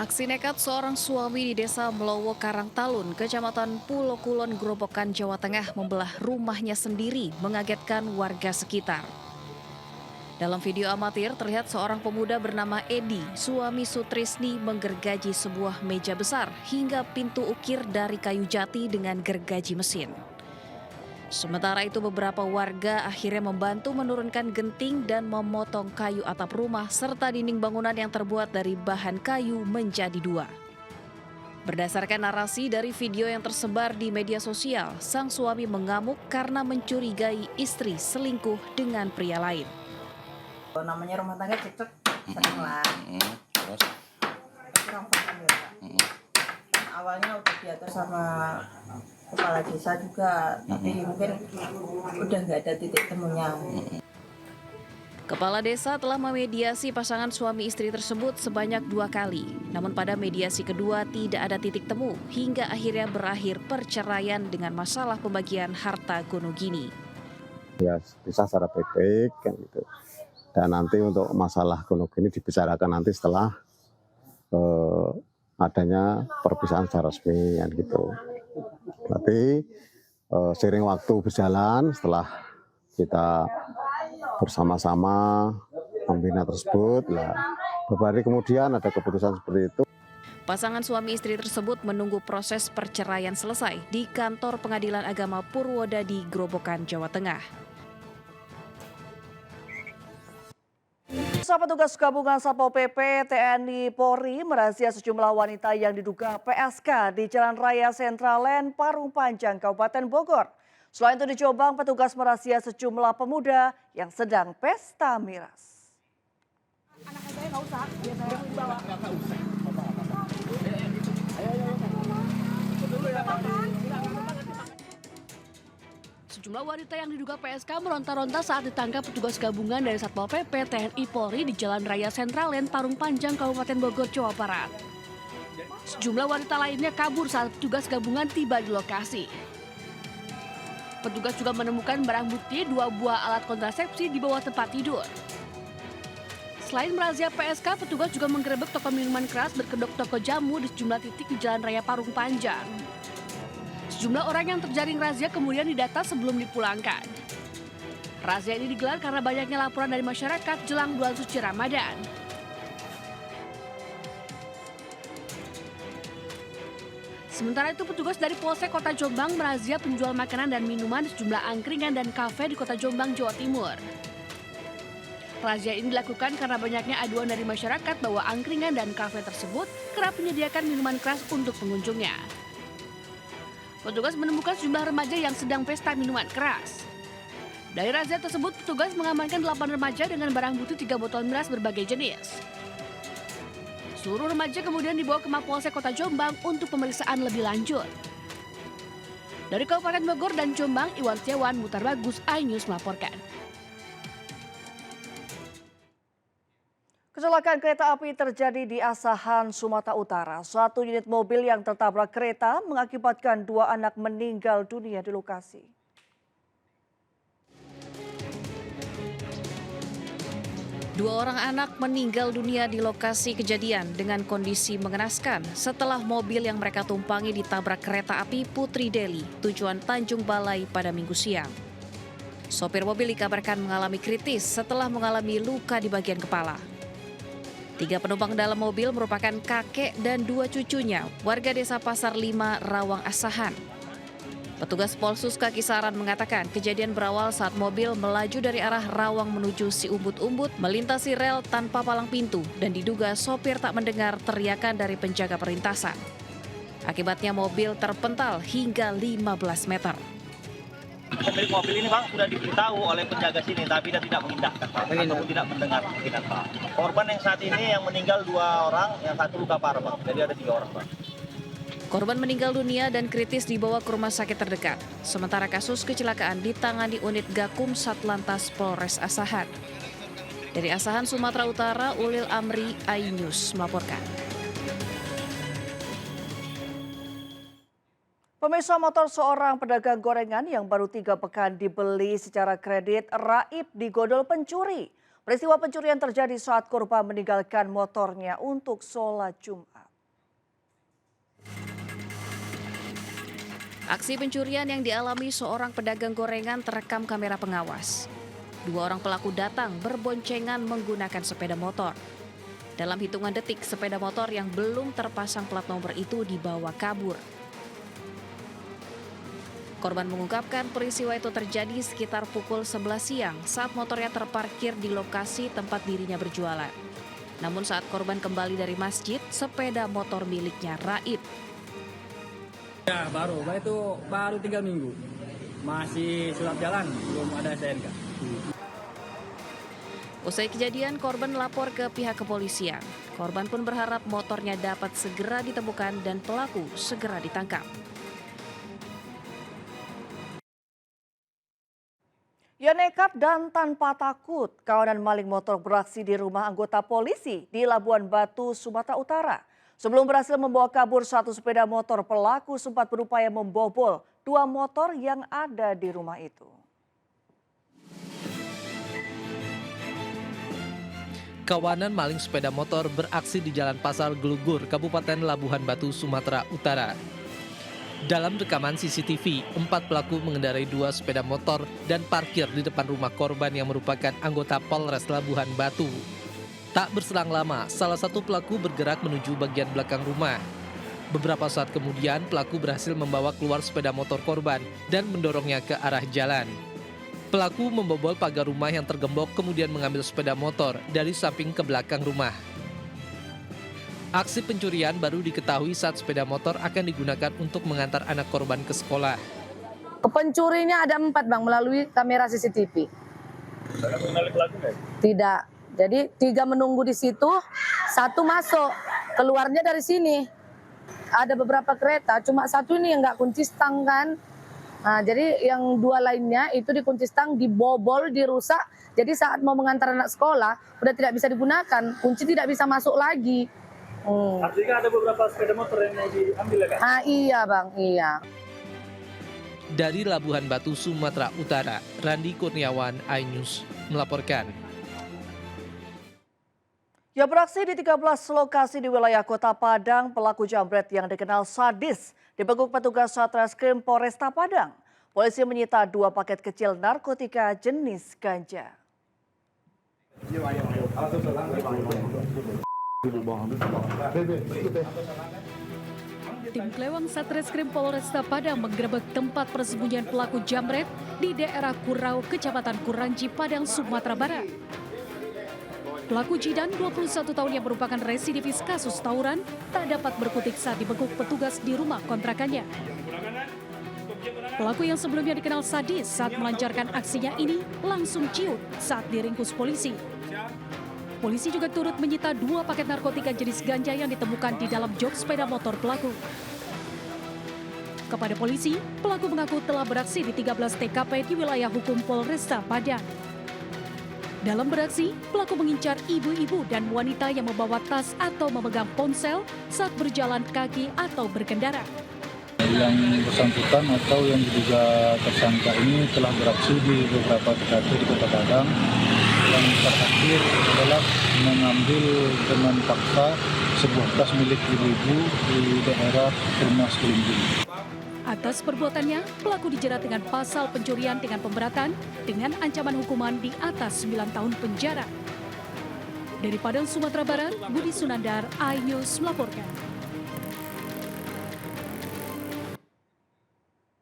Aksi nekat seorang suami di desa Melowo Karangtalun, Kecamatan Pulo Kulon, Grobogan, Jawa Tengah membelah rumahnya sendiri mengagetkan warga sekitar. Dalam video amatir terlihat seorang pemuda bernama Edi, suami Sutrisni menggergaji sebuah meja besar hingga pintu ukir dari kayu jati dengan gergaji mesin. Sementara itu beberapa warga akhirnya membantu menurunkan genting dan memotong kayu atap rumah serta dinding bangunan yang terbuat dari bahan kayu menjadi dua. Berdasarkan narasi dari video yang tersebar di media sosial, sang suami mengamuk karena mencurigai istri selingkuh dengan pria lain. Namanya rumah tangga cekcok sering lah. Terus? Kurang paham ya Pak. Awalnya udah diatur sama kepala desa juga, tapi mungkin udah nggak ada titik temunya. Kepala desa telah memediasi pasangan suami istri tersebut sebanyak 2 kali. Namun pada mediasi kedua tidak ada titik temu hingga akhirnya berakhir perceraian dengan masalah pembagian harta gonogini. Ya bisa secara baik-baik kan gitu. Dan nanti untuk masalah gonogini dibicarakan nanti setelah adanya perpisahan secara resmi kan gitu. Tapi seiring waktu berjalan setelah kita bersama-sama membina tersebut, beberapa hari kemudian ada keputusan seperti itu. Pasangan suami istri tersebut menunggu proses perceraian selesai di kantor Pengadilan Agama Purwodadi, Grobogan, Jawa Tengah. Petugas gabungan Satpol PP, TNI, Polri merazia sejumlah wanita yang diduga PSK di Jalan Raya Sentralen, Parung Panjang, Kabupaten Bogor. Selain itu di Jombang, petugas merazia sejumlah pemuda yang sedang pesta miras. Sejumlah wanita yang diduga PSK meronta-ronta saat ditangkap petugas gabungan dari Satpol PP, TNI, Polri di Jalan Raya Sentralen, Parung Panjang, Kabupaten Bogor, Jawa Barat. Sejumlah wanita lainnya kabur saat petugas gabungan tiba di lokasi. Petugas juga menemukan barang bukti 2 buah alat kontrasepsi di bawah tempat tidur. Selain merazia PSK, petugas juga menggerebek toko minuman keras berkedok toko jamu di sejumlah titik di Jalan Raya Parung Panjang. Sejumlah orang yang terjaring razia kemudian didata sebelum dipulangkan. Razia ini digelar karena banyaknya laporan dari masyarakat jelang bulan suci Ramadan. Sementara itu petugas dari Polsek Kota Jombang merazia penjual makanan dan minuman di sejumlah angkringan dan kafe di Kota Jombang, Jawa Timur. Razia ini dilakukan karena banyaknya aduan dari masyarakat bahwa angkringan dan kafe tersebut kerap menyediakan minuman keras untuk pengunjungnya. Petugas menemukan sejumlah remaja yang sedang pesta minuman keras. Dari razia tersebut, petugas mengamankan 8 remaja dengan barang bukti 3 botol miras berbagai jenis. Seluruh remaja kemudian dibawa ke Mapolsek Kota Jombang untuk pemeriksaan lebih lanjut. Dari Kabupaten Bogor dan Jombang, Iwan Setiawan, Mutar Bagus, iNews melaporkan. Kecelakaan kereta api terjadi di Asahan, Sumatera Utara. Satu unit mobil yang tertabrak kereta mengakibatkan 2 anak meninggal dunia di lokasi. Dua orang anak meninggal dunia di lokasi kejadian dengan kondisi mengenaskan setelah mobil yang mereka tumpangi ditabrak kereta api Putri Deli, tujuan Tanjung Balai pada Minggu siang. Sopir mobil dikabarkan mengalami kritis setelah mengalami luka di bagian kepala. 3 penumpang dalam mobil merupakan kakek dan 2 cucunya, warga desa Pasar 5, Rawang Asahan. Petugas Polsus Kisaran mengatakan kejadian berawal saat mobil melaju dari arah Rawang menuju Si Umbut-Umbut melintasi rel tanpa palang pintu dan diduga sopir tak mendengar teriakan dari penjaga perlintasan. Akibatnya mobil terpental hingga 15 meter. Pemilik mobil ini Bang sudah diberitahu oleh penjaga sini tapi dia tidak mengindahkan ataupun tidak mendengar kemungkinan Pak. Korban yang saat ini yang meninggal 2 orang, yang 1 luka parah Bang. Jadi ada 3 orang Bang. Korban meninggal dunia dan kritis dibawa ke rumah sakit terdekat. Sementara kasus kecelakaan ditangani unit Gakum Satlantas Polres Asahan. Dari Asahan, Sumatera Utara, Ulil Amri, iNews melaporkan. Pemirsa, motor seorang pedagang gorengan yang baru 3 pekan dibeli secara kredit raib digodol pencuri. Peristiwa pencurian terjadi saat korban meninggalkan motornya untuk sholat Jumat. Aksi pencurian yang dialami seorang pedagang gorengan terekam kamera pengawas. 2 orang pelaku datang berboncengan menggunakan sepeda motor. Dalam hitungan detik, sepeda motor yang belum terpasang plat nomor itu dibawa kabur. Korban mengungkapkan peristiwa itu terjadi sekitar pukul 11 siang saat motornya terparkir di lokasi tempat dirinya berjualan. Namun saat korban kembali dari masjid, sepeda motor miliknya raib. Ya baru itu baru 3 minggu. Masih surat jalan, belum ada STNK. Usai kejadian, korban lapor ke pihak kepolisian. Korban pun berharap motornya dapat segera ditemukan dan pelaku segera ditangkap. Ya nekat dan tanpa takut, kawanan maling motor beraksi di rumah anggota polisi di Labuan Batu, Sumatera Utara. Sebelum berhasil membawa kabur 1 sepeda motor, pelaku sempat berupaya membobol 2 motor yang ada di rumah itu. Kawanan maling sepeda motor beraksi di Jalan Pasar Gelugur, Kabupaten Labuhan Batu, Sumatera Utara. Dalam rekaman CCTV, 4 pelaku mengendarai 2 sepeda motor dan parkir di depan rumah korban yang merupakan anggota Polres Labuhan Batu. Tak berselang lama, salah satu pelaku bergerak menuju bagian belakang rumah. Beberapa saat kemudian, pelaku berhasil membawa keluar sepeda motor korban dan mendorongnya ke arah jalan. Pelaku membobol pagar rumah yang tergembok kemudian mengambil sepeda motor dari samping ke belakang rumah. Aksi pencurian baru diketahui saat sepeda motor akan digunakan untuk mengantar anak korban ke sekolah. Pencurinya ada 4 bang melalui kamera CCTV. Tidak. Jadi 3 menunggu di situ, 1 masuk. Keluarnya dari sini. Ada beberapa kereta, cuma 1 ini yang nggak kunci stang kan. Nah, jadi yang 2 lainnya itu dikunci stang, dibobol, dirusak. Jadi saat mau mengantar anak sekolah, udah tidak bisa digunakan. Kunci tidak bisa masuk lagi. Artinya ada beberapa sepeda motor yang mau diambil ya kan? Iya bang, iya. Dari Labuhan Batu, Sumatera Utara, Randi Kurniawan, iNews melaporkan. Ya beraksi di 13 lokasi di wilayah Kota Padang, pelaku jambret yang dikenal sadis dibekuk petugas Satreskrim Polresta Padang. Polisi menyita 2 paket kecil narkotika jenis ganja. Tim Klewang Satreskrim Polresta Padang menggerebek tempat persembunyian pelaku jambret di daerah Kurau, Kecamatan Kuranji, Padang, Sumatera Barat. Pelaku Jidan, 21 tahun yang merupakan residivis kasus tawuran, tak dapat berkutik saat dibekuk petugas di rumah kontrakannya. Pelaku yang sebelumnya dikenal sadis saat melancarkan aksinya ini langsung ciut saat diringkus polisi. Polisi juga turut menyita 2 paket narkotika jenis ganja yang ditemukan di dalam jok sepeda motor pelaku. Kepada polisi, pelaku mengaku telah beraksi di 13 TKP di wilayah hukum Polresta Padang. Dalam beraksi, pelaku mengincar ibu-ibu dan wanita yang membawa tas atau memegang ponsel saat berjalan kaki atau berkendara. Yang bersangkutan atau yang diduga tersangka ini telah beraksi di beberapa TKP di Kota Padang. Yang terakhir adalah mengambil dengan paksa sebuah tas milik ibu-ibu di daerah Rumah Sekelingking. Atas perbuatannya, pelaku dijerat dengan pasal pencurian dengan pemberatan dengan ancaman hukuman di atas 9 tahun penjara. Dari Padang, Sumatera Barat, Budi Sunandar, iNews melaporkan.